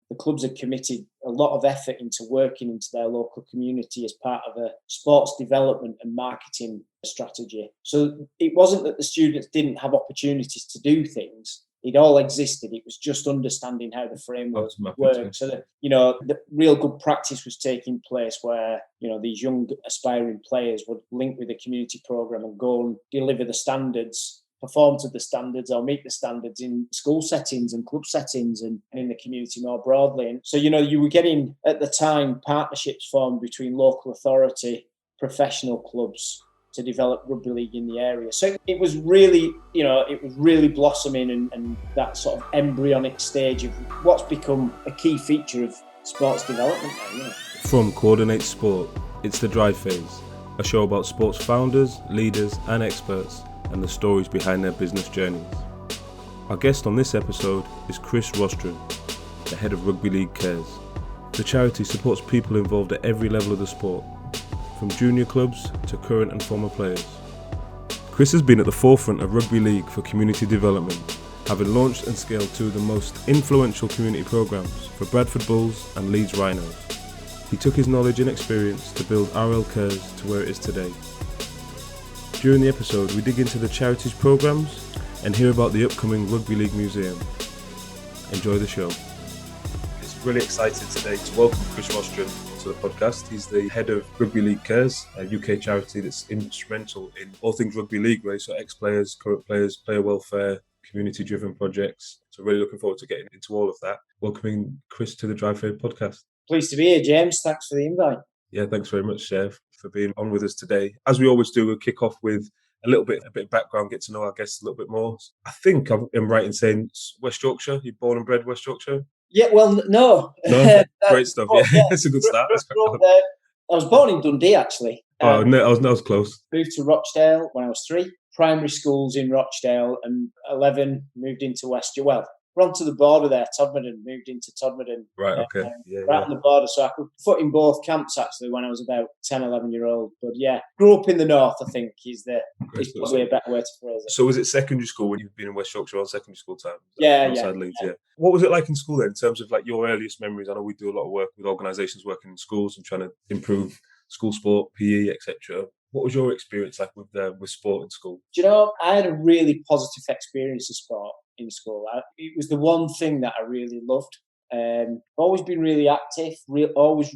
the clubs had committed a lot of effort into working into their local community as part of a sports development and marketing strategy. So it wasn't that the students didn't have opportunities to do things. It all existed. It was just understanding how the framework worked. So that, the real good practice was taking place where, these young aspiring players would link with the community program and go and deliver the standards, perform to the standards or meet the standards in school settings and club settings and in the community more broadly. And so, you were getting, at the time, partnerships formed between local authority, professional clubs to develop rugby league in the area. So it was really, blossoming and that sort of embryonic stage of what's become a key feature of sports development now, From Coordinate Sport, it's the Drive Phase, a show about sports founders, leaders and experts and the stories behind their business journeys. Our guest on this episode is Chris Rostron, the head of Rugby League Cares. The charity supports people involved at every level of the sport, from junior clubs to current and former players. Chris has been at the forefront of rugby league for community development, having launched and scaled two of the most influential community programs for Bradford Bulls and Leeds Rhinos. He took his knowledge and experience to build RL Cares to where it is today. During the episode, we dig into the charity's programs and hear about the upcoming Rugby League Museum. Enjoy the show. It's really excited today to welcome Chris Rostron to the podcast. He's the head of Rugby League Cares, a UK charity that's instrumental in all things rugby league, right? So ex-players, current players, player welfare, community-driven projects. So really looking forward to getting into all of that. Welcoming Chris to the Drive Fade podcast. Pleased to be here, James. Thanks for the invite. Yeah, thanks very much, Chev, for being on with us today. As we always do, we'll kick off with a bit of background, get to know our guests a little bit more. I think I'm right in saying West Yorkshire. You're born and bred West Yorkshire? Yeah, well, no. Great stuff. Yeah, that's a good start. I was born in Dundee, actually. I was close. Moved to Rochdale when I was 3. Primary schools in Rochdale, and 11 moved into West Yorkshire. Well, we're on to the border there, Todmorden, moved into Todmorden. Right, okay. On the border, so I could foot in both camps, actually, when I was about 10, 11-year-old. But yeah, grew up in the north, I think, is probably a better way to phrase it. So was it secondary school when you've been in West Yorkshire on secondary school time? Outside Leeds, yeah. What was it like in school then, in terms of like your earliest memories? I know we do a lot of work with organisations working in schools and trying to improve school sport, PE, etc. What was your experience like with sport in school? Do you know, I had a really positive experience of sport in school. It was the one thing that I really loved. Always been really active, always,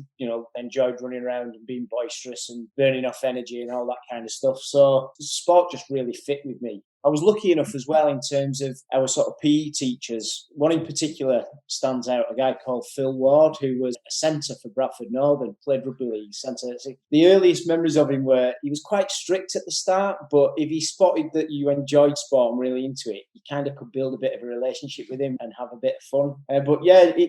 enjoyed running around and being boisterous and burning off energy and all that kind of stuff. So sport just really fit with me. I was lucky enough as well in terms of our sort of PE teachers. One in particular stands out, a guy called Phil Ward, who was a centre for Bradford Northern, played rugby league centre. The earliest memories of him were he was quite strict at the start, but if he spotted that you enjoyed sport and really into it, you kind of could build a bit of a relationship with him and have a bit of fun.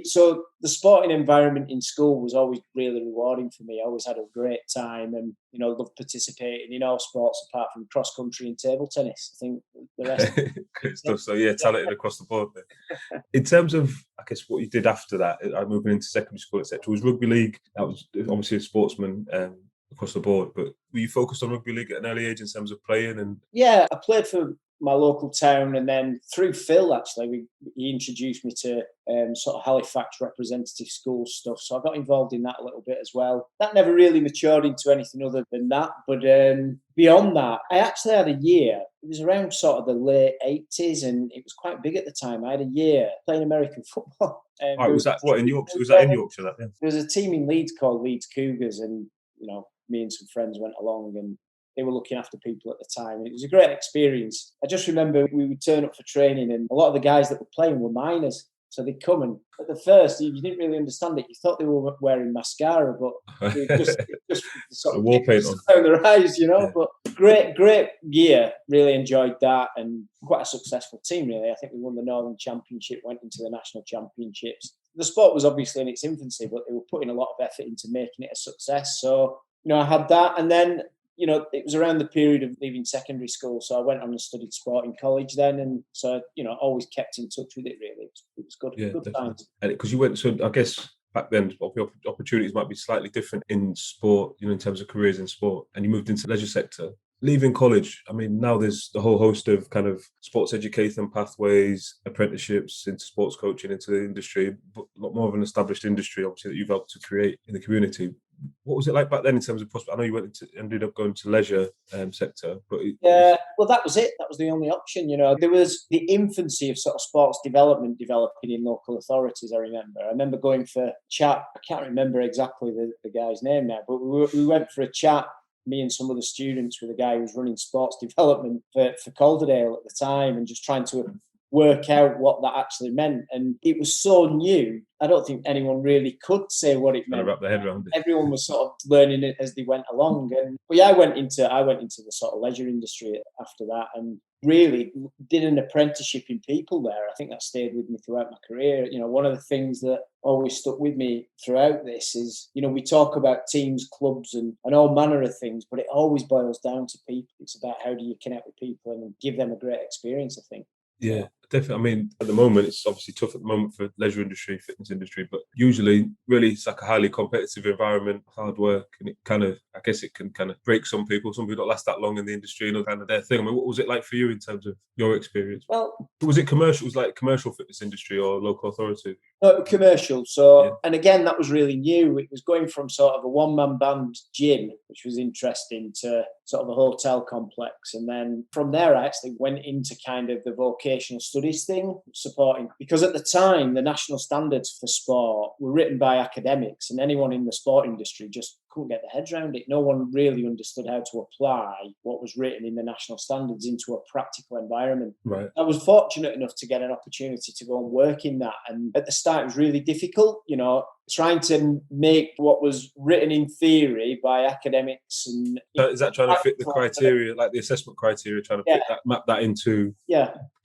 So the sporting environment in school was always really rewarding for me. I always had a great time and, loved participating in all sports apart from cross country and table tennis. I think the rest. Good stuff. So yeah, talented across the board there. In terms of, I guess, what you did after that, moving into secondary school, etc., was rugby league. That was obviously a sportsman across the board, but were you focused on rugby league at an early age in terms of playing? And yeah, I played for my local town, and then through Phil, actually, he introduced me to sort of Halifax representative school stuff. So I got involved in that a little bit as well. That never really matured into anything other than that. But beyond that, I actually had a year. It was around sort of the late 80s, and it was quite big at the time. I had a year playing American football. Was that what in Yorkshire? Was that in Yorkshire? There was a team in Leeds called Leeds Cougars, and me and some friends went along and they were looking after people at the time. And it was a great experience. I just remember we would turn up for training and a lot of the guys that were playing were minors. So they'd come and at the first, you didn't really understand it. You thought they were wearing mascara, but it just sort of wall paint on their eyes, Yeah. But great year. Really enjoyed that and quite a successful team, really. I think we won the Northern Championship, went into the National Championships. The sport was obviously in its infancy, but they were putting a lot of effort into making it a success. So, I had that. And then, it was around the period of leaving secondary school. So I went on and studied sport in college then. And so, always kept in touch with it, really. It was good. Yeah, good times. Because you went, so I guess back then, opportunities might be slightly different in sport, in terms of careers in sport. And you moved into the leisure sector. leaving college, I mean, now there's the whole host of kind of sports education pathways, apprenticeships into sports coaching, into the industry, but a lot more of an established industry, obviously, that you've helped to create in the community. What was it like back then in terms of prospect? I know you ended up going to leisure sector, but Yeah, well, that was it. That was the only option. There was the infancy of sort of sports development developing in local authorities. I remember going for a chat. I can't remember exactly the guy's name now, but we went for a chat, me and some other students, with a guy who was running sports development for Calderdale at the time, and just trying to work out what that actually meant. And it was so new, I don't think anyone really could say what it meant. Wrap their head around it. Everyone was sort of learning it as they went along. And but yeah, I went into the sort of leisure industry after that, and really did an apprenticeship in people there. I think that stayed with me throughout my career. One of the things that always stuck with me throughout this is, we talk about teams, clubs, and all manner of things, but it always boils down to people. It's about how do you connect with people and give them a great experience, I think. Yeah, definitely. I mean, at the moment, it's obviously tough at the moment for leisure industry, fitness industry, but usually, really, it's like a highly competitive environment, hard work, and it kind of, I guess it can kind of break some people. Some people don't last that long in the industry, kind of their thing. I mean, what was it like for you in terms of your experience? Well, was it commercial? Was it like commercial fitness industry or local authority? No, commercial. So, yeah. And again, that was really new. It was going from sort of a one-man band gym, which was interesting, to sort of a hotel complex. And then from there, I actually went into kind of the vocational studies thing, supporting, because at the time, the national standards for sport were written by academics, and anyone in the sport industry just couldn't get their heads around it. No one really understood how to apply what was written in the national standards into a practical environment. Right. I was fortunate enough to get an opportunity to go and work in that. And at the start, it was really difficult, trying to make what was written in theory by academics. And is that trying to fit the criteria, like the assessment criteria, trying to fit that, map that into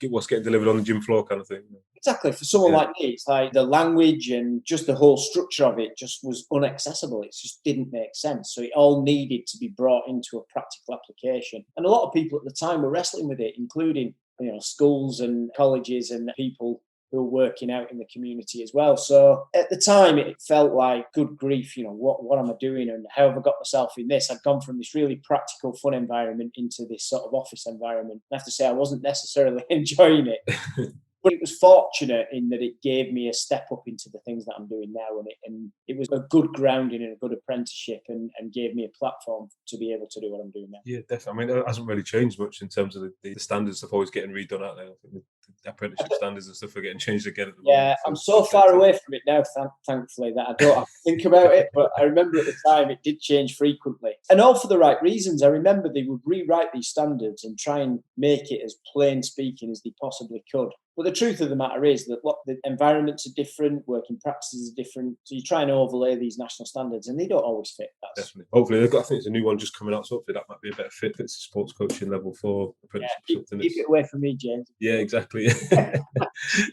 what's getting delivered on the gym floor kind of thing? Exactly. For someone like me, it's like the language and just the whole structure of it just was inaccessible. It just didn't make sense. So it all needed to be brought into a practical application. And a lot of people at the time were wrestling with it, including, schools and colleges and people who were working out in the community as well. So at the time, it felt like, good grief, what am I doing and how have I got myself in this? I'd gone from this really practical, fun environment into this sort of office environment. I have to say, I wasn't necessarily enjoying it. But it was fortunate in that it gave me a step up into the things that I'm doing now. And it was a good grounding and a good apprenticeship and gave me a platform to be able to do what I'm doing now. Yeah, definitely. I mean, it hasn't really changed much in terms of the standards are always getting redone out there. I think the apprenticeship standards and stuff are getting changed again. At the moment. I'm so far away from it now, thankfully, that I don't have to think about it. But I remember at the time it did change frequently. And all for the right reasons. I remember they would rewrite these standards and try and make it as plain speaking as they possibly could. But the truth of the matter is that the environments are different, working practices are different. So you try and overlay these national standards and they don't always fit. Definitely. Hopefully, I think it's a new one just coming out. So hopefully that might be a better fit. It's a sports coaching level 4 apprenticeship. Keep it away from me, James. Yeah, exactly.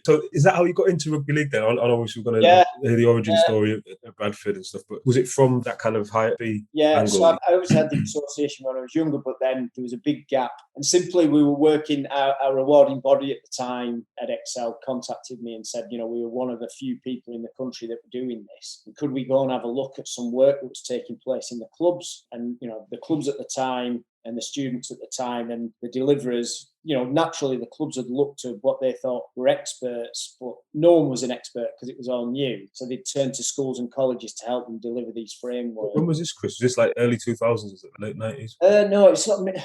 So is that how you got into rugby league then? I know we're going to hear the origin story at Bradford and stuff, but was it from that kind of high B angle? So I always had the association when I was younger, but then there was a big gap. And simply we were working, our rewarding body at the time at Excel contacted me and said, we were one of the few people in the country that were doing this. And could we go and have a look at some work that was taking place in the clubs? And, the clubs at the time and the students at the time and the deliverers, naturally the clubs had looked at what they thought were experts, but no one was an expert because it was all new. So they'd turn to schools and colleges to help them deliver these frameworks. When was this, Chris? Was this like early 2000s? Is it late 90s? No, it's sort of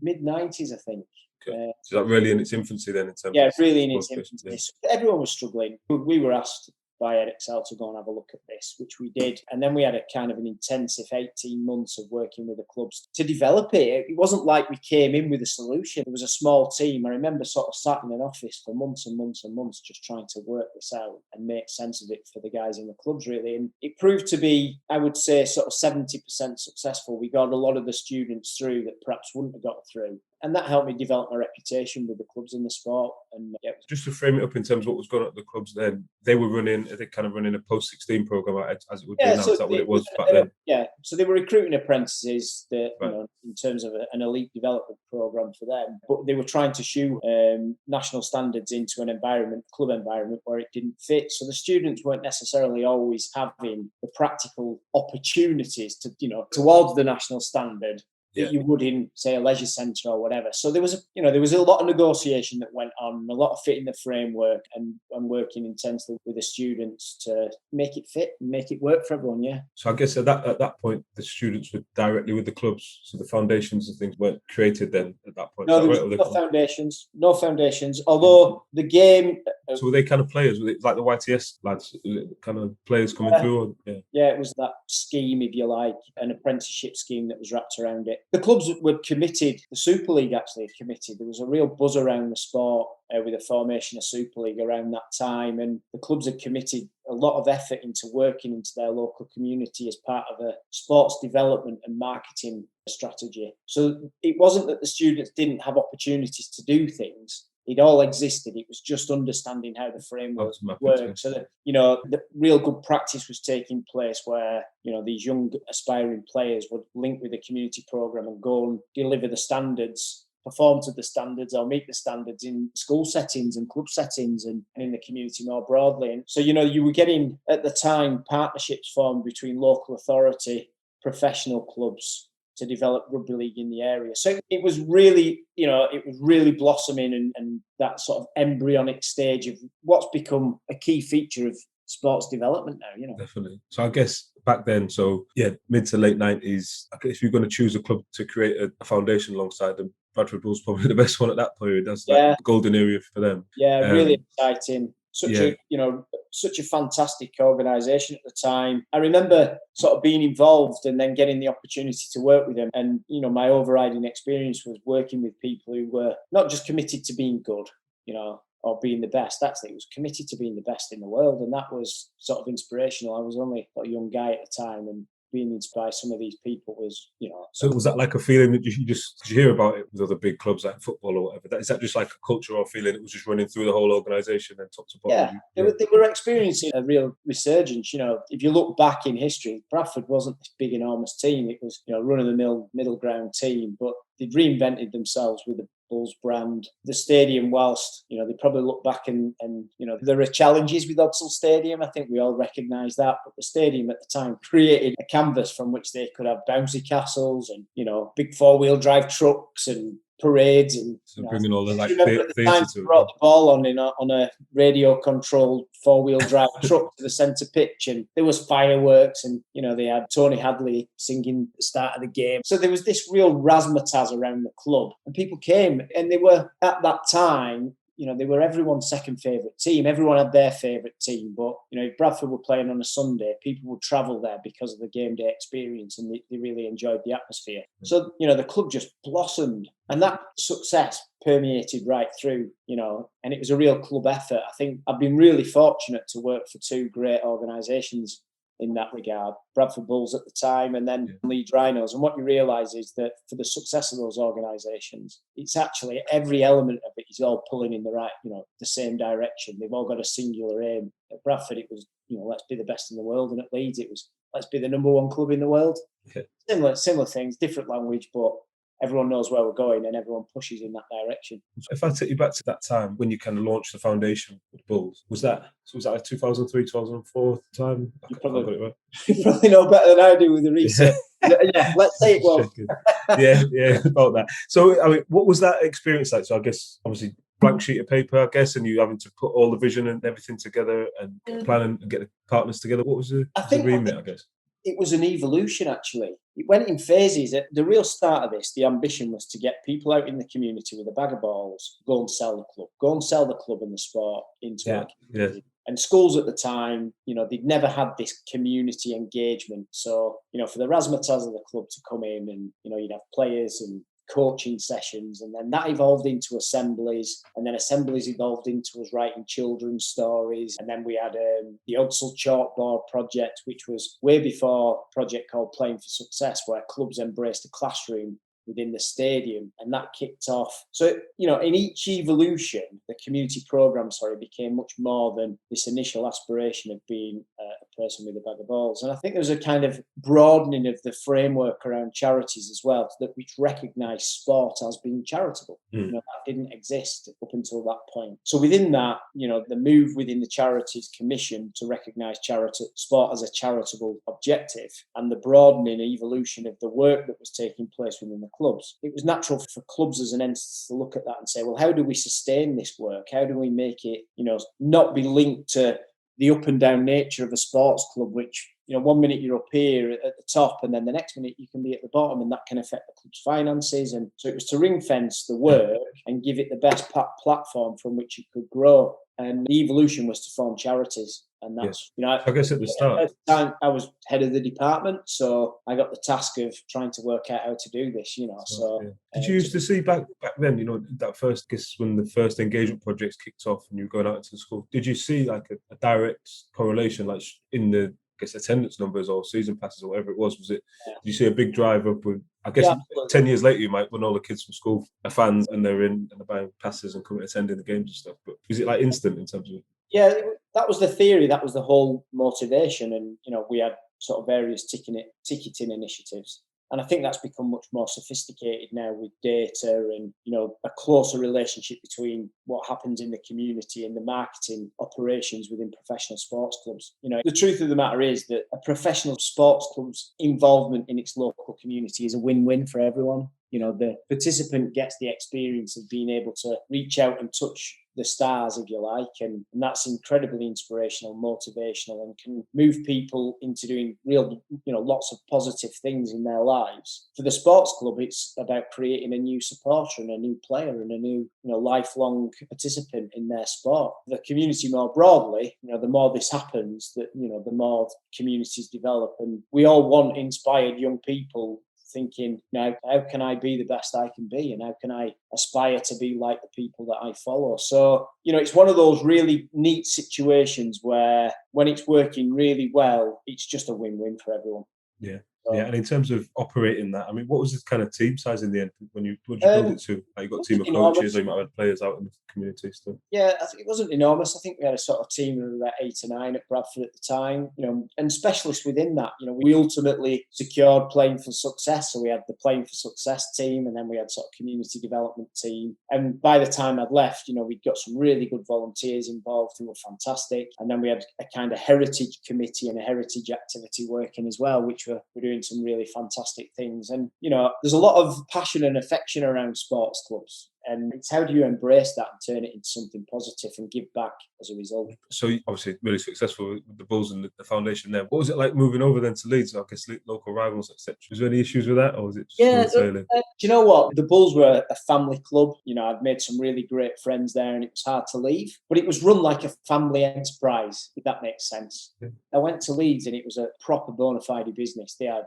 mid-90s, I think. Okay. So that really in its infancy then? In terms of really in its infancy. Yeah. Everyone was struggling. We were asked by Excel to go and have a look at this, which we did. And then we had a kind of an intensive 18 months of working with the clubs to develop it. It wasn't like we came in with a solution. It was a small team. I remember sort of sat in an office for months and months and months just trying to work this out and make sense of it for the guys in the clubs, really. And it proved to be, I would say, sort of 70% successful. We got a lot of the students through that perhaps wouldn't have got through. And that helped me develop my reputation with the clubs in the sport. And just to frame it up in terms of what was going on at the clubs then, they were running a post-16 program as it would be now. Is that what it was back then? Yeah, so they were recruiting apprentices that, in terms of an elite development program for them. But they were trying to shoe national standards into an environment, club environment, where it didn't fit. So the students weren't necessarily always having the practical opportunities to, towards the national standard. that you would in, say, a leisure centre or whatever. So there was a lot of negotiation that went on, a lot of fitting the framework and working intensely with the students to make it fit and make it work for everyone. Yeah. So I guess at that point, the students were directly with the clubs, so the foundations and things weren't created then at that point. No, there was no foundations. Although the game. So were they kind of players? Were they like the YTS lads, kind of players coming through? Yeah, it was that scheme, if you like, an apprenticeship scheme that was wrapped around it. The clubs were committed. The Super League actually committed. There was a real buzz around the sport with the formation of Super League around that time, and the clubs had committed a lot of effort into working into their local community as part of a sports development and marketing strategy. So it wasn't that the students didn't have opportunities to do things. It all existed. It was just understanding how the framework worked. So that, the real good practice was taking place where, these young aspiring players would link with the community programme and go and deliver the standards, perform to the standards or meet the standards in school settings and club settings and in the community more broadly. And so, you were getting, at the time, partnerships formed between local authority, professional clubs, to develop rugby league in the area. So it was really, blossoming and that sort of embryonic stage of what's become a key feature of sports development now, Definitely. So I guess back then, mid to late 90s, if you're going to choose a club to create a foundation alongside them, Bradford Bulls probably the best one at that period. That's like the golden area for them. Yeah, really exciting. Such a fantastic organisation at the time. I remember sort of being involved and then getting the opportunity to work with them. And, my overriding experience was working with people who were not just committed to being good, or being the best. Actually, it was committed to being the best in the world. And that was sort of inspirational. I was only a young guy at the time, and being inspired by some of these people was, So was that like a feeling that you just, did you hear about it with other big clubs like football or whatever? Is that just like a cultural feeling? It was just running through the whole organisation and top to bottom? Yeah, they were experiencing a real resurgence. If you look back in history, Bradford wasn't this big, enormous team. It was, run-of-the-mill, middle ground team, but they'd reinvented themselves with the Bulls brand. The stadium, whilst, they probably look back and there are challenges with Odsal Stadium. I think we all recognise that. But the stadium at the time created a canvas from which they could have bouncy castles and, big four-wheel drive trucks and parades and bringing all the theatre to brought the ball on a radio controlled 4-wheel drive truck to the centre pitch, and there was fireworks, and they had Tony Hadley singing the start of the game. So there was this real razzmatazz around the club, and people came, and they were at that time. They were everyone's second favourite team. Everyone had their favourite team. But, if Bradford were playing on a Sunday, people would travel there because of the game day experience, and they really enjoyed the atmosphere. So, the club just blossomed. And that success permeated right through, and it was a real club effort. I think I've been really fortunate to work for two great organisations in that regard, Bradford Bulls at the time and then Leeds Rhinos. And what you realise is that for the success of those organisations, it's actually every element of it is all pulling in the right, the same direction. They've all got a singular aim. At Bradford, it was, let's be the best in the world. And at Leeds, it was, let's be the number one club in the world. Yeah. Similar things, different language, but everyone knows where we're going and everyone pushes in that direction. If I take you back to that time when you kind of launched the foundation with Bulls, was that like 2003, 2004 time? You probably know better than I do with the research. Yeah, let's say it was. yeah, about that. So, I mean, what was that experience like? So I guess, obviously, blank sheet of paper, I guess, and you having to put all the vision and everything together and plan and get the partners together. What was the remit, I guess? It was an evolution, actually. It went in phases. At the real start of this, the ambition was to get people out in the community with a bag of balls, go and sell the club and the sport into our community. And schools at the time, they'd never had this community engagement. So, for the razzmatazz of the club to come in and, you'd have players and coaching sessions, and then that evolved into assemblies, and then assemblies evolved into us writing children's stories, and then we had the Odsal Chalkboard project, which was way before a project called Playing for Success, where clubs embraced a classroom within the stadium, and that kicked off. So, in each evolution, the community programme, became much more than this initial aspiration of being a replacing with a bag of balls. And I think there was a kind of broadening of the framework around charities as well, which recognised sport as being charitable. That didn't exist up until that point. So within that, the move within the Charities Commission to recognise sport as a charitable objective, and the broadening evolution of the work that was taking place within the clubs, it was natural for clubs as an entity to look at that and say, well, how do we sustain this work? How do we make it, not be linked to the up and down nature of a sports club, which, 1 minute you're up here at the top and then the next minute you can be at the bottom, and that can affect the club's finances. And so it was to ring fence the work and give it the best platform from which it could grow. And the evolution was to form charities. And that's, I guess at the start, at the time, I was head of the department, so I got the task of trying to work out how to do this, Did you used to see back then, that first, when the first engagement projects kicked off and you were going out into the school, did you see like a direct correlation, like in the, attendance numbers or season passes or whatever it was? Did you see a big drive up with, 10 years later, you might, when all the kids from school are fans and they're in and they're buying passes and coming attending the games and stuff, but was it like instant in terms of? Yeah, that was the theory. That was the whole motivation. And, we had sort of various ticketing initiatives. And I think that's become much more sophisticated now with data and, a closer relationship between what happens in the community and the marketing operations within professional sports clubs. The truth of the matter is that a professional sports club's involvement in its local community is a win-win for everyone. The participant gets the experience of being able to reach out and touch the stars, if you like, and that's incredibly inspirational, motivational, and can move people into doing real, lots of positive things in their lives. For the sports club, it's about creating a new supporter and a new player and a new, lifelong participant in their sport. The community more broadly, the more this happens, that, the more communities develop, and we all want inspired young people thinking, now, how can I be the best I can be, and how can I aspire to be like the people that I follow? So, it's one of those really neat situations where when it's working really well, it's just a win-win for everyone. Yeah. Yeah, and in terms of operating that, what was this kind of team size in the end when you built it to? Like you got a team of coaches, or you might have players out in the community still? Yeah, I think it wasn't enormous. I think we had a sort of team of about 8 or 9 at Bradford at the time, and specialists within that. We ultimately secured Playing for Success, so we had the Playing for Success team, and then we had sort of community development team. And by the time I'd left, we'd got some really good volunteers involved who were fantastic, and then we had a kind of heritage committee and a heritage activity working as well, which were doing some really fantastic things. And there's a lot of passion and affection around sports clubs, and it's how do you embrace that and turn it into something positive and give back as a result. So obviously really successful with the Bulls and the foundation there. What was it like moving over then to Leeds? I guess local rivals, etc. Was there any issues with that, or was it just do you know what? The Bulls were a family club. I'd made some really great friends there, and it was hard to leave. But it was run like a family enterprise, if that makes sense. Yeah. I went to Leeds, and it was a proper bona fide business. They had,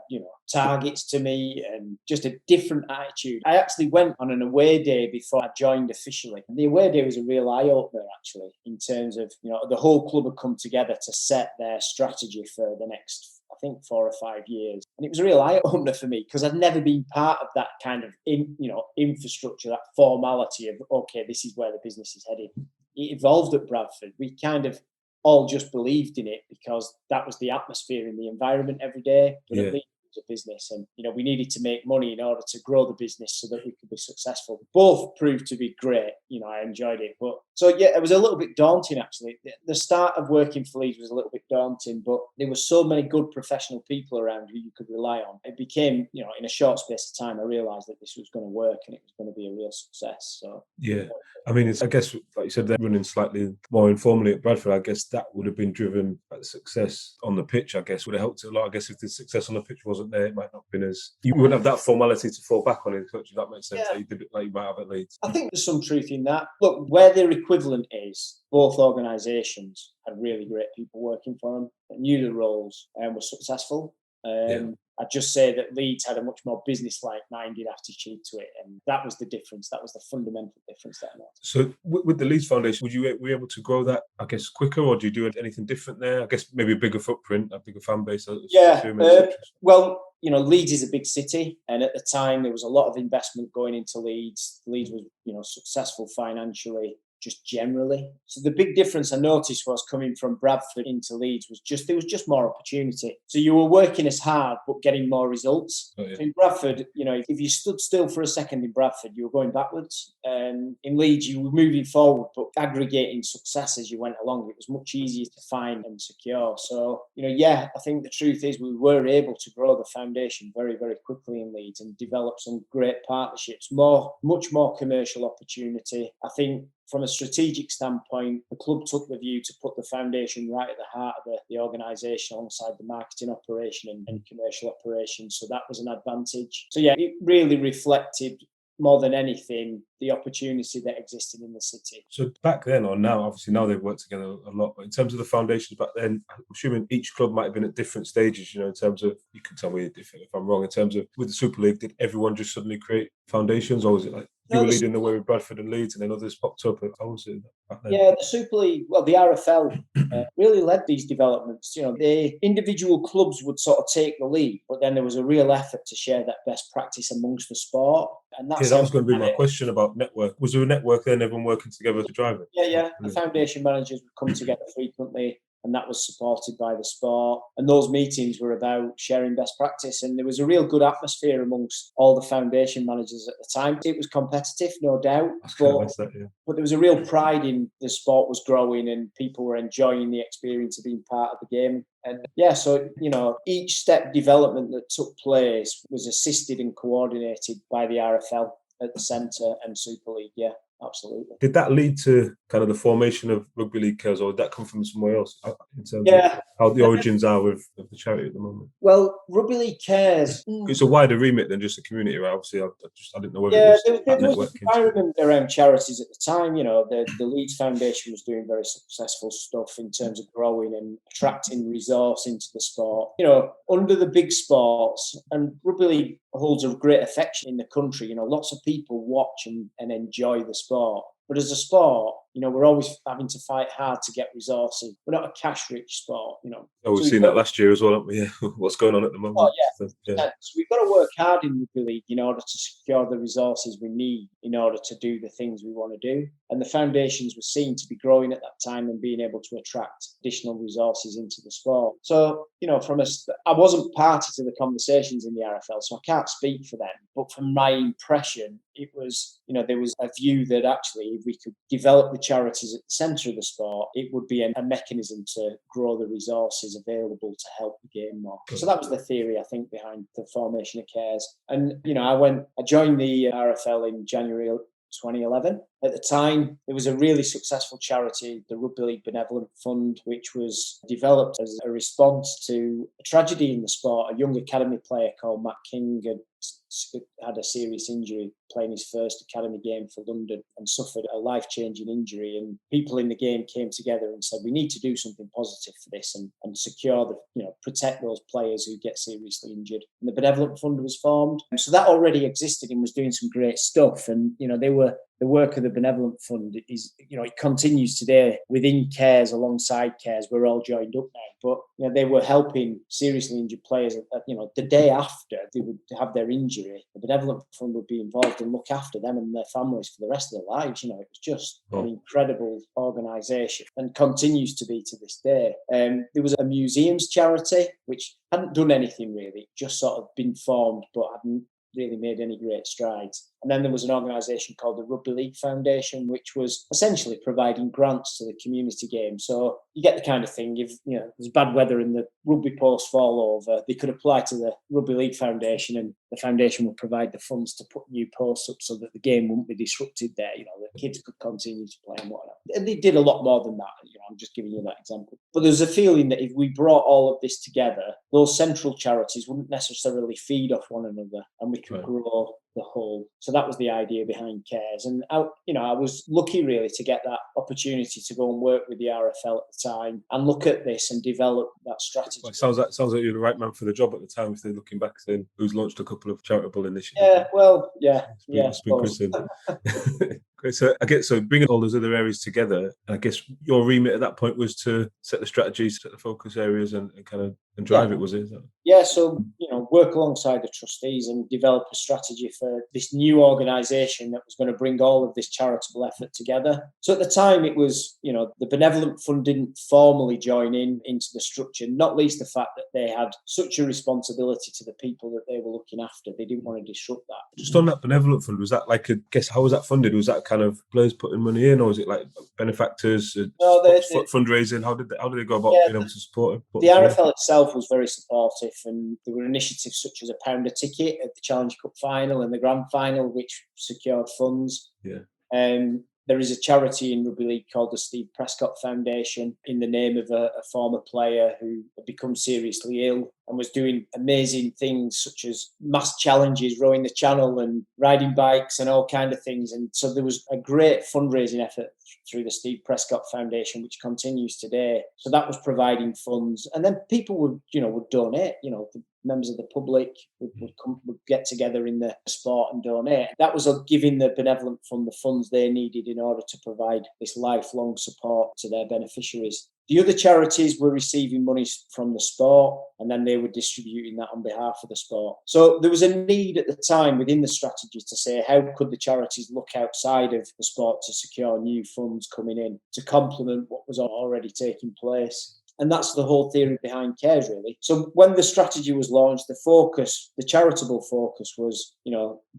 targets to me and just a different attitude. I actually went on an away day before I joined officially. The away day was a real eye-opener, actually, in terms of, the whole club had come together to set their strategy for the next, I think, 4 or 5 years. And it was a real eye-opener for me because I'd never been part of that kind of, infrastructure, that formality of, okay, this is where the business is headed. It evolved at Bradford. We kind of all just believed in it because that was the atmosphere in the environment every day. But at least a business, and we needed to make money in order to grow the business so that we could be successful. Both proved to be great. I enjoyed it, but it was a little bit daunting actually. The start of working for Leeds was a little bit daunting, but there were so many good professional people around who you could rely on. It became, in a short space of time, I realised that this was going to work and it was going to be a real success. So it's, I guess, like you said, they're running slightly more informally at Bradford. I guess that would have been driven by the success on the pitch. I guess would have helped it a lot. I guess if the success on the pitch wasn't there, it might not have been as, you wouldn't have that formality to fall back on in the coach. If that makes sense. How you did it like you might have at Leeds. I think there's some truth in that. Look, where their equivalent is, both organisations had really great people working for them that knew the roles and were successful. I'd just say that Leeds had a much more business-like minded attitude to it, and that was the difference. That was the fundamental difference that I noticed. So with the Leeds Foundation, were you able to grow that, I guess, quicker, or do you do anything different there? I guess maybe a bigger footprint, a bigger fan base. Well, Leeds is a big city, and at the time there was a lot of investment going into Leeds. Leeds was, successful financially. just generally. So the big difference I noticed was coming from Bradford into Leeds was there was just more opportunity. So you were working as hard, but getting more results. Oh, yeah. So in Bradford, if you stood still for a second in Bradford, you were going backwards. In Leeds, you were moving forward, but aggregating success as you went along. It was much easier to find and secure. So, I think the truth is we were able to grow the foundation very, very quickly in Leeds and develop some great partnerships, much more commercial opportunity. I think from a strategic standpoint, the club took the view to put the foundation right at the heart of the organisation alongside the marketing operation and commercial operation. So that was an advantage. So yeah, it really reflected more than anything the opportunity that existed in the city. So back then or now, obviously now they've worked together a lot, but in terms of the foundations back then, I'm assuming each club might have been at different stages, in terms of, you can tell me if I'm wrong, in terms of with the Super League, did everyone just suddenly create foundations, or was it like you were leading the way with Bradford and Leeds and then others popped up? How was it back then? Yeah, the Super League, well, the RFL really led these developments. The individual clubs would sort of take the lead, but then there was a real effort to share that best practice amongst the sport. And that's that was going to be my question about network. Was there a network then, everyone working together to drive it? Yeah. The foundation managers would come together frequently, and that was supported by the sport. And those meetings were about sharing best practice. And there was a real good atmosphere amongst all the foundation managers at the time. It was competitive, no doubt. But there was a real pride in the sport was growing and people were enjoying the experience of being part of the game. And so, each step development that took place was assisted and coordinated by the RFL at the centre and Super League, yeah. Absolutely. Did that lead to kind of the formation of Rugby League Cares, or did that come from somewhere else in terms of how the origins are of the charity at the moment? Well, Rugby League Cares... It's a wider remit than just a community, right? Obviously, I didn't know whether it was there was an environment around charities at the time. The Leeds Foundation was doing very successful stuff in terms of growing and attracting resource into the sport. Under the big sports, and Rugby League holds a great affection in the country. Lots of people watch and enjoy the sport. But as a sport, we're always having to fight hard to get resources. We're not a cash-rich sport, we've seen that last year as well, haven't we? Yeah. What's going on at the moment? Oh, yeah. So we've got to work hard in Rugby League in order to secure the resources we need in order to do the things we want to do. And the foundations were seen to be growing at that time and being able to attract additional resources into the sport. So, I wasn't party to the conversations in the RFL, so I can't speak for them. But from my impression, it was, there was a view that actually if we could develop the charities at the centre of the sport, it would be a mechanism to grow the resources available to help the game more. So that was the theory, I think, behind the formation of Cares. And, I joined the RFL in January 2011. At the time, there was a really successful charity, the Rugby League Benevolent Fund, which was developed as a response to a tragedy in the sport. A young academy player called Matt King had a serious injury playing his first academy game for London and suffered a life-changing injury. And people in the game came together and said, we need to do something positive for this and secure protect those players who get seriously injured. And the Benevolent Fund was formed. So that already existed and was doing some great stuff. And, the work of the Benevolent Fund is, it continues today within Cares, alongside Cares. We're all joined up now. But, they were helping seriously injured players. The day after they would have their injury, the Benevolent Fund would be involved and look after them and their families for the rest of their lives. It was just an incredible organisation and continues to be to this day. There was a museums charity, which hadn't done anything really, just sort of been formed, but hadn't really made any great strides. And then there was an organisation called the Rugby League Foundation, which was essentially providing grants to the community game. So you get the kind of thing, if there's bad weather and the rugby posts fall over, they could apply to the Rugby League Foundation and the foundation would provide the funds to put new posts up so that the game wouldn't be disrupted there. The kids could continue to play and whatnot. And they did a lot more than that. I'm just giving you that example. But there's a feeling that if we brought all of this together, those central charities wouldn't necessarily feed off one another and we could grow the whole. So that was the idea behind Cares. And I was lucky really to get that opportunity to go and work with the RFL at the time and look at this and develop that strategy. Well, it sounds like you're the right man for the job at the time, if they're looking back saying who's launched a couple of charitable initiatives. Yeah, well, yeah. It's been Chris in. Great. So I guess bringing all those other areas together, and I guess your remit at that point was to set the strategies, set the focus areas, and kind of drive it. Was it? Yeah, so work alongside the trustees and develop a strategy for this new organisation that was going to bring all of this charitable effort together. So at the time, it was the Benevolent Fund didn't formally join into the structure, not least the fact that they had such a responsibility to the people that they were looking after. They didn't want to disrupt that. Just on that Benevolent Fund, was that how was that funded? Was that kind of players putting money in, or was it like benefactors, fundraising? How did they go about being able to support it? The RFL itself was very supportive, and there were initiatives such as £1 a ticket at the Challenge Cup final and the Grand Final, which secured funds. There is a charity in rugby league called the Steve Prescott Foundation in the name of a former player who had become seriously ill and was doing amazing things such as mass challenges, rowing the channel and riding bikes and all kind of things. And so there was a great fundraising effort through the Steve Prescott Foundation, which continues today. So that was providing funds. And then people would donate, the members of the public would get together in the sport and donate. That was giving the Benevolent Fund the funds they needed in order to provide this lifelong support to their beneficiaries. The other charities were receiving money from the sport, and then they were distributing that on behalf of the sport. So there was a need at the time within the strategy to say, how could the charities look outside of the sport to secure new funds coming in to complement what was already taking place? And that's the whole theory behind Cares, really. So when the strategy was launched, the charitable focus was,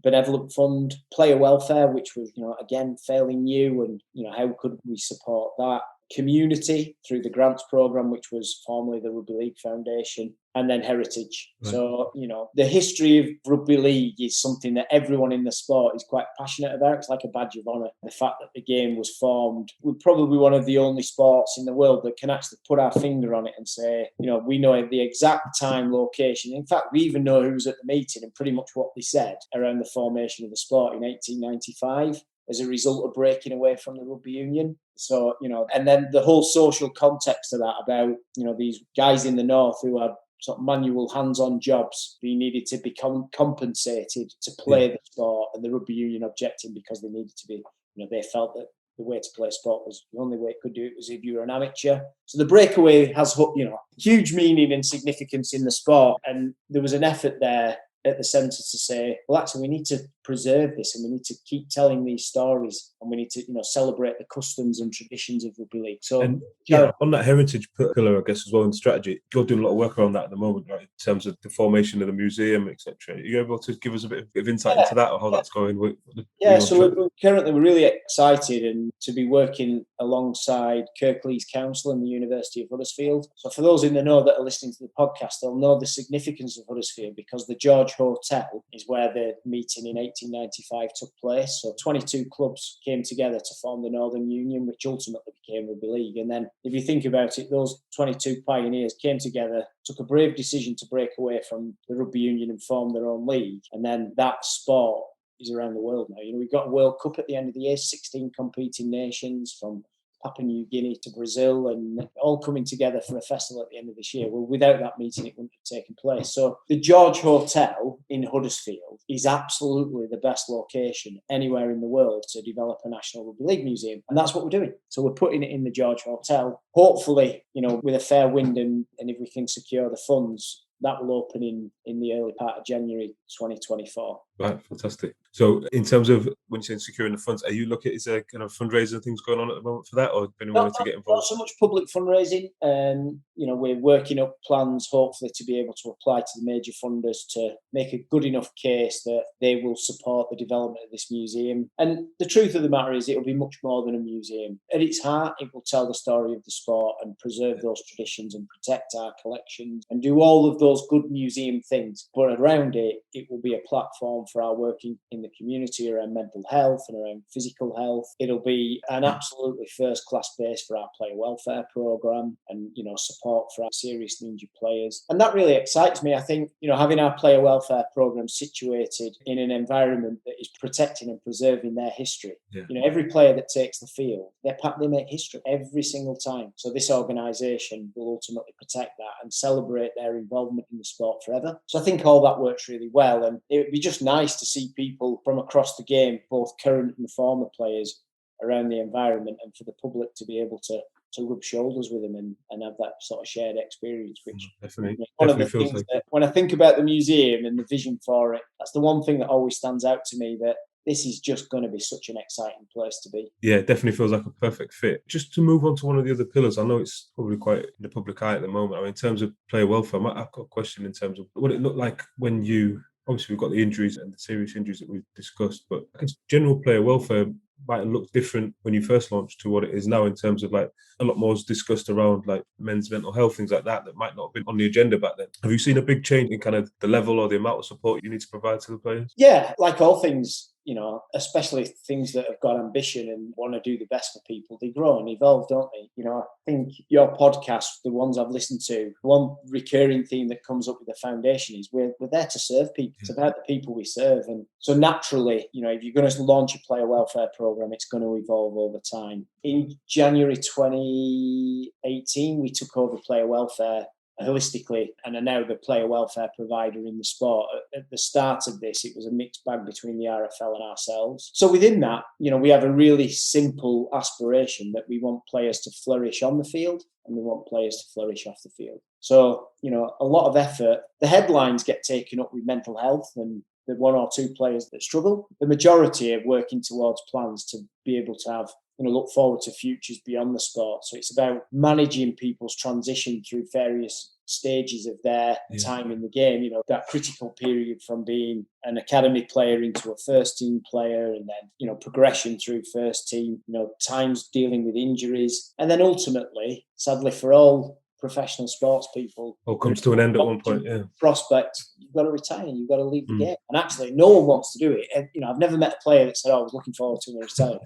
Benevolent Fund, player welfare, which was, again, fairly new, and, how could we support that? Community through the grants program, which was formerly the Rugby League Foundation, and then heritage. Right. So, the history of rugby league is something that everyone in the sport is quite passionate about. It's like a badge of honour. The fact that the game was formed, we're probably one of the only sports in the world that can actually put our finger on it and say, we know the exact time, location. In fact, we even know who was at the meeting and pretty much what they said around the formation of the sport in 1895. As a result of breaking away from the rugby union. So, and then the whole social context of that about, these guys in the north who had sort of manual hands-on jobs being needed to become compensated to play the sport, and the rugby union objecting because they needed to be, they felt that the way to play sport was the only way it could do it was if you were an amateur. So the breakaway has, huge meaning and significance in the sport. And there was an effort there at the centre to say, well, actually, we need to preserve this, and we need to keep telling these stories, and we need to, celebrate the customs and traditions of rugby league. So, on that heritage pillar, I guess, as well in strategy, you're doing a lot of work around that at the moment, right? In terms of the formation of the museum, etc. Are you able to give us a bit of insight into that, or how that's going? So we're really excited and to be working alongside Kirklees Council and the University of Huddersfield. So for those in the know that are listening to the podcast, they'll know the significance of Huddersfield because the George Hotel is where the meeting in 1895 took place. So 22 clubs came together to form the Northern Union, which ultimately became Rugby League. And then if you think about it, those 22 pioneers came together, took a brave decision to break away from the Rugby Union and form their own league. And then that sport is around the world now. We've got a World Cup at the end of the year, 16 competing nations from Papua New Guinea to Brazil, and all coming together for a festival at the end of this year. Well, without that meeting, it wouldn't have taken place. So the George Hotel in Huddersfield is absolutely the best location anywhere in the world to develop a National Rugby League Museum. And that's what we're doing. So we're putting it in the George Hotel. Hopefully, with a fair wind and if we can secure the funds, that will open in the early part of January 2024. Right, fantastic. So in terms of when you're saying securing the funds, are you looking, is there kind of fundraising things going on at the moment for that, or anyone to get involved? Not so much public fundraising. We're working up plans, hopefully, to be able to apply to the major funders to make a good enough case that they will support the development of this museum. And the truth of the matter is it'll be much more than a museum. At its heart, it will tell the story of the sport and preserve those traditions and protect our collections and do all of those good museum things. But around it, it will be a platform for our working in the community around mental health and around physical health. It'll be an absolutely first-class base for our player welfare programme and, support support for our seriously injured players. And that really excites me. I think, having our player welfare programme situated in an environment that is protecting and preserving their history. Yeah. Every player that takes the field, they make history every single time. So this organisation will ultimately protect that and celebrate their involvement in the sport forever. So I think all that works really well. And it would be just nice to see people from across the game, both current and former players, around the environment, and for the public to be able to rub shoulders with them and have that sort of shared experience, which definitely one of the feels things like that when I think about the museum and the vision for it, that's the one thing that always stands out to me, that this is just going to be such an exciting place to be. Yeah, it definitely feels like a perfect fit. Just to move on to one of the other pillars, I know it's probably quite in the public eye at the moment. I mean, in terms of player welfare, I've got a question in terms of what it looked like when obviously we've got the injuries and the serious injuries that we've discussed, but I guess general player welfare might have looked different when you first launched to what it is now, in terms of like a lot more is discussed around like men's mental health, things like that might not have been on the agenda back then. Have you seen a big change in kind of the level or the amount of support you need to provide to the players? Yeah, like all things, especially things that have got ambition and want to do the best for people, they grow and evolve, don't they? I think your podcast, the ones I've listened to, one recurring theme that comes up with the foundation is we're there to serve people. It's about the people we serve. And so naturally, if you're going to launch a player welfare program, it's going to evolve over time. In January 2018, we took over player welfare holistically and are now the player welfare provider in the sport. At the start of this, it was a mixed bag between the RFL and ourselves. So within that, we have a really simple aspiration that we want players to flourish on the field and we want players to flourish off the field. So, a lot of effort. The headlines get taken up with mental health and the one or two players that struggle. The majority are working towards plans to be able to have look forward to futures beyond the sport. So it's about managing people's transition through various stages of their time in the game, that critical period from being an academy player into a first team player, and then, progression through first team, times dealing with injuries. And then ultimately, sadly for all professional sports people, all comes to an end at one point. Prospect, you've got to retire, you've got to leave the game. And actually, no one wants to do it. And, I've never met a player that said, I was looking forward to retiring.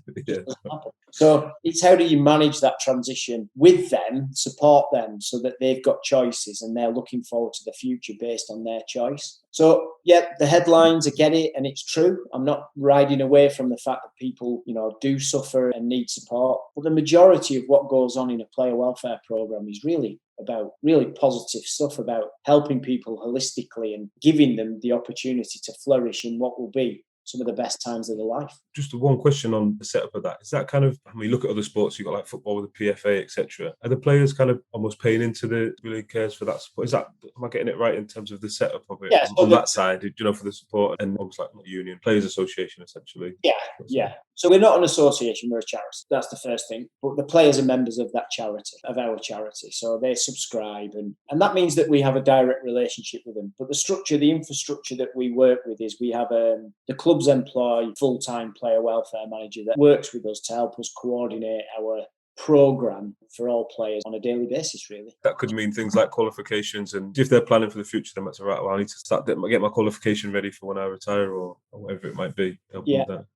So it's how do you manage that transition with them, support them so that they've got choices and they're looking forward to the future based on their choice. So, the headlines, I get it, and it's true. I'm not riding away from the fact that people, do suffer and need support. But the majority of what goes on in a player welfare program is really about really positive stuff, about helping people holistically and giving them the opportunity to flourish in what will be some of the best times of their life. Just one question on the setup of that. Is that kind of, when you look at other sports, you've got like football with the PFA, etc. Are the players kind of almost paying into the Rugby League Cares for that support? Am I getting it right in terms of the setup of it on that side, for the support, and almost like not union, players association essentially? Yeah. So we're not an association, we're a charity. That's the first thing. But the players are members of that charity, of our charity. So they subscribe and that means that we have a direct relationship with them. But the infrastructure that we work with is we have the clubs employ full-time player welfare manager that works with us to help us coordinate our program for all players on a daily basis, really. That could mean things like qualifications, and if they're planning for the future, then that's right. Well, I need to get my qualification ready for when I retire, or whatever it might be.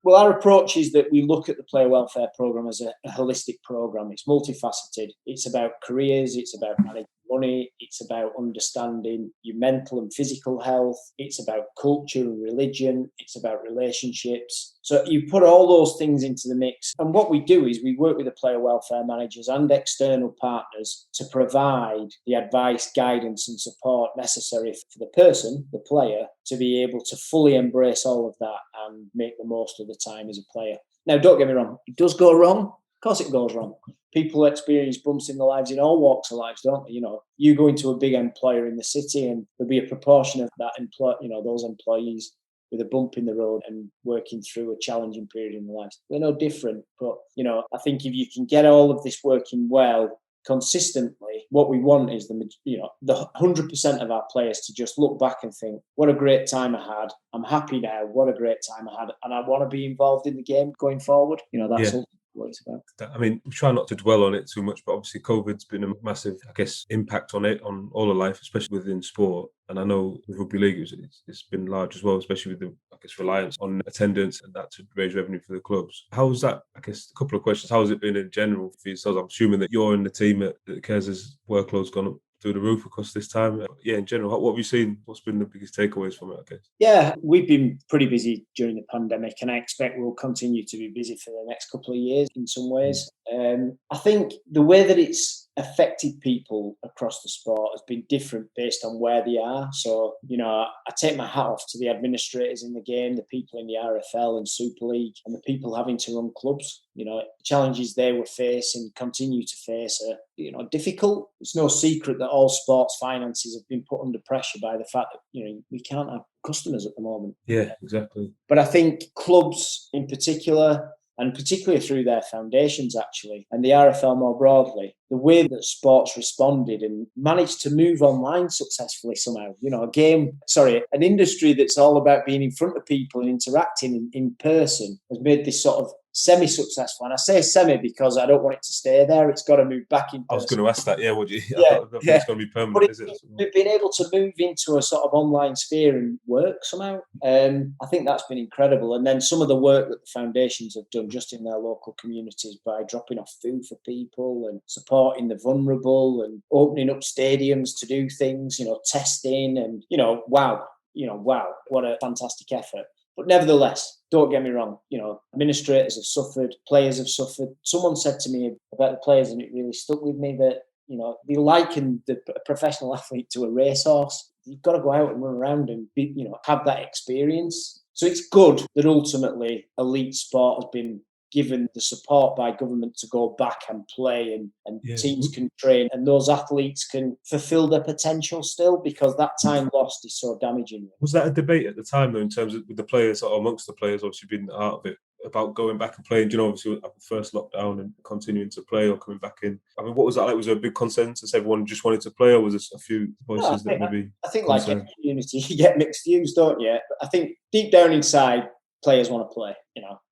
Well, our approach is that we look at the player welfare program as a holistic program. It's multifaceted. It's about careers. It's about managing money. It's about understanding your mental and physical health. It's about culture and religion. It's about relationships. So you put all those things into the mix. And what we do is we work with the player welfare managers and external partners to provide the advice, guidance and support necessary for the person, the player, to be able to fully embrace all of that and make the most of the time as a player. Now, don't get me wrong. It does go wrong. Of course it goes wrong. People experience bumps in their lives in all walks of life, don't they? You go into a big employer in the city and there'll be a proportion of that those employees with a bump in the road and working through a challenging period in their lives. We're no different. But, I think if you can get all of this working well, consistently, what we want is the 100% of our players to just look back and think, what a great time I had. I'm happy now. What a great time I had. And I want to be involved in the game going forward. That's all. what it's about. I mean, we try not to dwell on it too much, but obviously COVID's been a massive, I guess, impact on it, on all of life, especially within sport. And I know with Rugby League, it's been large as well, especially with the, I guess, reliance on attendance and that to raise revenue for the clubs. How's that, I guess, a couple of questions. How has it been in general for yourselves? I'm assuming that you're in the team that Cares' workload's gone up through the roof across this time. Yeah, in general, what have you seen? What's been the biggest takeaways from it, I guess? Yeah, we've been pretty busy during the pandemic, and I expect we'll continue to be busy for the next couple of years in some ways. I think the way that it's affected people across the sport has been different based on where they are. So, I take my hat off to the administrators in the game, the people in the RFL and Super League, and the people having to run clubs. The challenges they were facing, continue to face, are difficult. It's no secret that all sports finances have been put under pressure by the fact that we can't have customers at the moment. Yeah, exactly. But I think clubs in particular, and particularly through their foundations actually, and the RFL more broadly, the way that sports responded and managed to move online successfully somehow. An industry that's all about being in front of people and interacting in person has made this sort of semi-successful. And I say semi because I don't want it to stay there. It's got to move back in person. I was going to ask that. Yeah, would you? Yeah, I don't think it's going to be permanent, but is it? We've been able to move into a sort of online sphere and work somehow. I think that's been incredible. And then some of the work that the foundations have done just in their local communities by dropping off food for people and supporting the vulnerable and opening up stadiums to do things, testing and, wow, what a fantastic effort. But nevertheless, don't get me wrong, administrators have suffered, players have suffered. Someone said to me about the players, and it really stuck with me, that, they liken the professional athlete to a racehorse. You've got to go out and run around and have that experience. So it's good that ultimately elite sport has been given the support by government to go back and play and teams can train and those athletes can fulfill their potential still, because that time lost is so damaging. Was that a debate at the time, though, in terms of with the players or amongst the players, obviously being the heart of it, about going back and playing, obviously at the first lockdown and continuing to play or coming back in? I mean, what was that like? Was there a big consensus? Everyone just wanted to play, or was there a few voices that maybe... I think like any community, you get mixed views, don't you? But I think deep down inside, players want to play.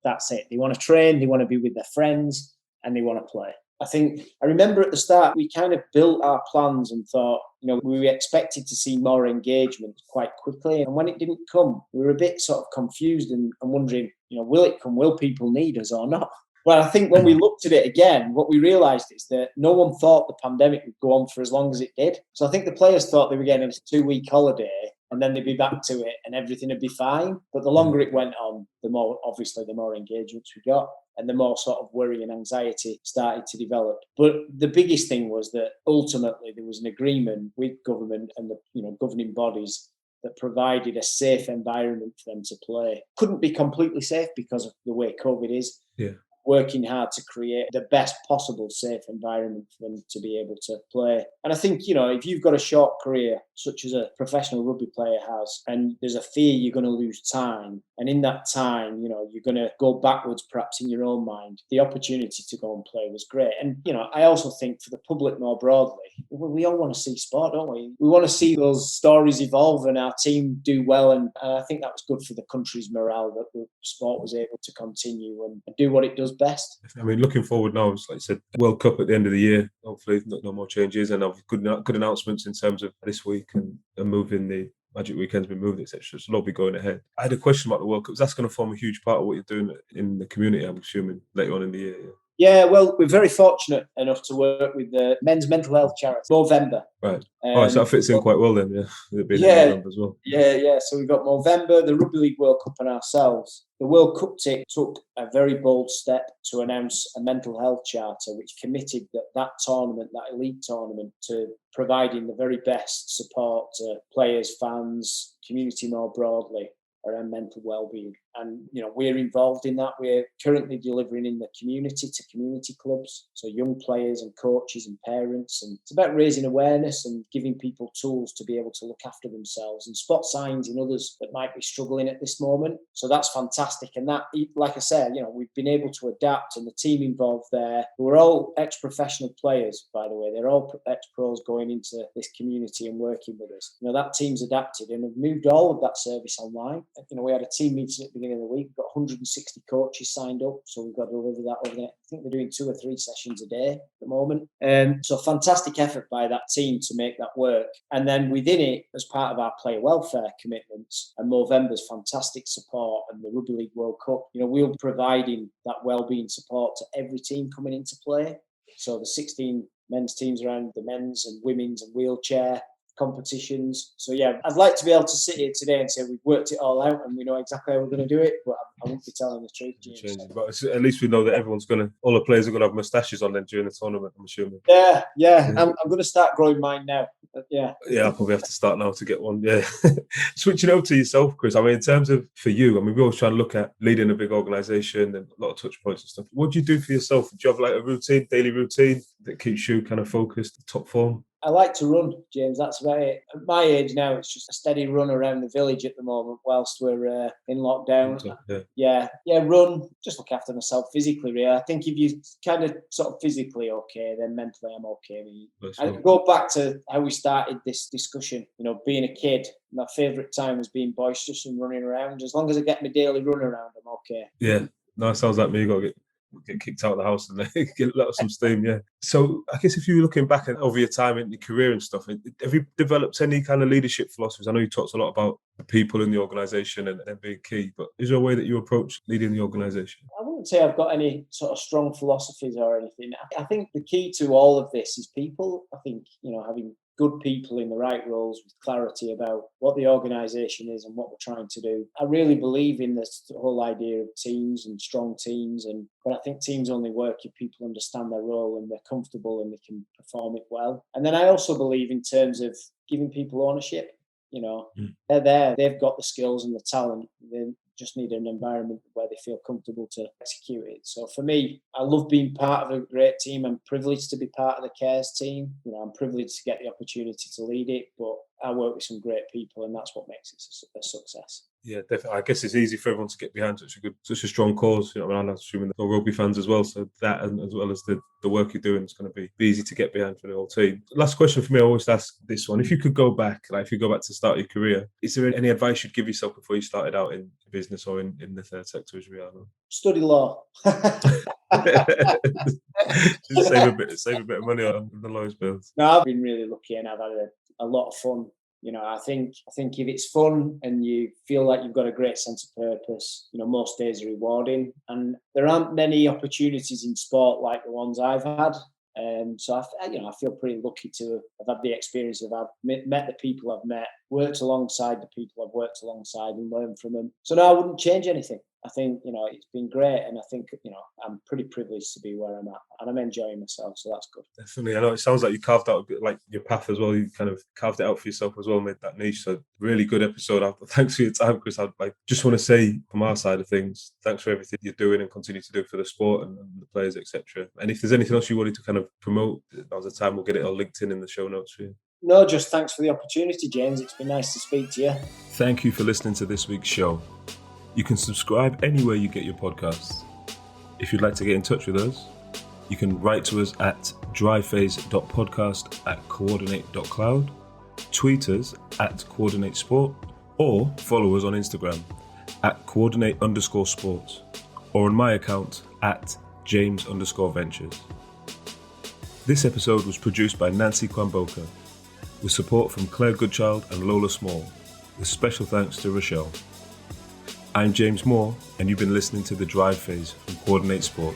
That's it. They want to train, they want to be with their friends, and they want to play. I remember at the start, we kind of built our plans and thought, we expected to see more engagement quite quickly. And when it didn't come, we were a bit sort of confused and wondering, will it come? Will people need us or not? Well, I think when we looked at it again, what we realised is that no one thought the pandemic would go on for as long as it did. So I think the players thought they were getting a 2-week holiday and then they'd be back to it and everything would be fine. But the longer it went on, the more engagements we got and the more sort of worry and anxiety started to develop. But the biggest thing was that ultimately there was an agreement with government and the governing bodies that provided a safe environment for them to play. Couldn't be completely safe because of the way COVID is. Yeah. Working hard to create the best possible safe environment for them to be able to play. And I think, if you've got a short career, such as a professional rugby player has, and there's a fear you're going to lose time, and in that time, you're going to go backwards perhaps in your own mind, the opportunity to go and play was great. And, I also think for the public more broadly, we all want to see sport, don't we? We want to see those stories evolve and our team do well. And I think that was good for the country's morale, that the sport was able to continue and do what it does best. I mean, looking forward now, like you said, World Cup at the end of the year, hopefully no more changes, and good announcements in terms of this week and moving the Magic Weekend's been moved, etc. So it'll be going ahead. I had a question about the World Cup. That's going to form a huge part of what you're doing in the community, I'm assuming, later on in the year. Yeah, well, we're very fortunate enough to work with the men's mental health charity, Movember. Right. So that fits in quite well then, yeah. Being in November as well. Yeah. So we've got Movember, the Rugby League World Cup, and ourselves. The World Cup took a very bold step to announce a mental health charter, which committed that tournament, that elite tournament, to providing the very best support to players, fans, community more broadly around mental well-being. And, we're involved in that. We're currently delivering in the community to community clubs, so young players and coaches and parents. And it's about raising awareness and giving people tools to be able to look after themselves and spot signs in others that might be struggling at this moment. So that's fantastic. And that, like I said, we've been able to adapt, and the team involved there, who are all ex-professional players, by the way, they're all ex-pros going into this community and working with us. That team's adapted and have moved all of that service online. We had a team meeting at the beginning of the week. We've got 160 coaches signed up, so we've got to deliver that over there. I think they're doing 2 or 3 sessions a day at the moment. So fantastic effort by that team to make that work. And then within it, as part of our player welfare commitments, and Movember's fantastic support and the Rugby League World Cup, we're providing that wellbeing support to every team coming into play. So the 16 men's teams around the men's and women's and wheelchair competitions. So yeah, I'd like to be able to sit here today and say we've worked it all out and we know exactly how we're going to do it, but I won't be telling the truth, James. But at least we know that all the players are going to have moustaches on then during the tournament, I'm assuming. Yeah. I'm going to start growing mine now. Yeah, I'll probably have to start now to get one. Yeah. Switching over to yourself, Chris. I mean, in terms of for you, we always try and look at leading a big organisation and a lot of touch points and stuff. What do you do for yourself? Do you have like a daily routine that keeps you kind of focused, top form? I like to run, James. That's about it. At my age now, it's just a steady run around the village at the moment whilst we're in lockdown. Yeah, run. Just look after myself physically, really. I think if you kind of sort of physically okay, then mentally I'm okay. And go back to how we started this discussion, being a kid, my favourite time was being boisterous and running around. As long as I get my daily run around, I'm okay. Yeah, no, it sounds like me. You got to get kicked out of the house and let out some steam, yeah. So I guess if you're looking back over your time in your career and stuff, have you developed any kind of leadership philosophies? I know you talked a lot about the people in the organisation and them being key, but is there a way that you approach leading the organisation? I wouldn't say I've got any sort of strong philosophies or anything. I think the key to all of this is people. I think, having good people in the right roles with clarity about what the organisation is and what we're trying to do. I really believe in this whole idea of teams and strong teams, but I think teams only work if people understand their role and they're comfortable and they can perform it well. And then I also believe in terms of giving people ownership. They're there, they've got the skills and the talent. They just need an environment where they feel comfortable to execute it. So for me, I love being part of a great team. I'm privileged to be part of the Cares team. I'm privileged to get the opportunity to lead it, but I work with some great people and that's what makes it a success. Yeah, definitely. I guess it's easy for everyone to get behind such a strong cause. I'm assuming they're rugby fans as well. So that, and as well as the work you're doing, is going to be easy to get behind for the whole team. Last question for me, I always ask this one. If you could go back, if you go back to the start of your career, is there any advice you'd give yourself before you started out in business or in the third sector as we are now? Study law. Save a bit of money on the lawyer's bills. No, I've been really lucky and I've had a lot of fun. I think if it's fun and you feel like you've got a great sense of purpose, most days are rewarding. And there aren't many opportunities in sport like the ones I've had. So I feel pretty lucky to have had the experience of met the people I've met, worked alongside the people I've worked alongside and learned from them. So no, I wouldn't change anything. I think, it's been great. And I think, I'm pretty privileged to be where I'm at and I'm enjoying myself. So that's good. Definitely. I know it sounds like you carved out a bit like your path as well. You kind of carved it out for yourself as well, made that niche. So really good episode. Thanks for your time, Chris. I'd just want to say from our side of things, thanks for everything you're doing and continue to do for the sport and the players, etc. And if there's anything else you wanted to kind of promote, now's the time. We'll get it all linked in the show notes for you. No, just thanks for the opportunity, James. It's been nice to speak to you. Thank you for listening to this week's show. You can subscribe anywhere you get your podcasts. If you'd like to get in touch with us, you can write to us at dryphase.podcast@coordinate.cloud, tweet us at coordinatesport, or follow us on Instagram at coordinate_sports, or on my account at James_Ventures. This episode was produced by Nancy Kwamboka, with support from Claire Goodchild and Lola Small, with special thanks to Rochelle. I'm James Moore, and you've been listening to The Drive Phase from Coordinate Sport.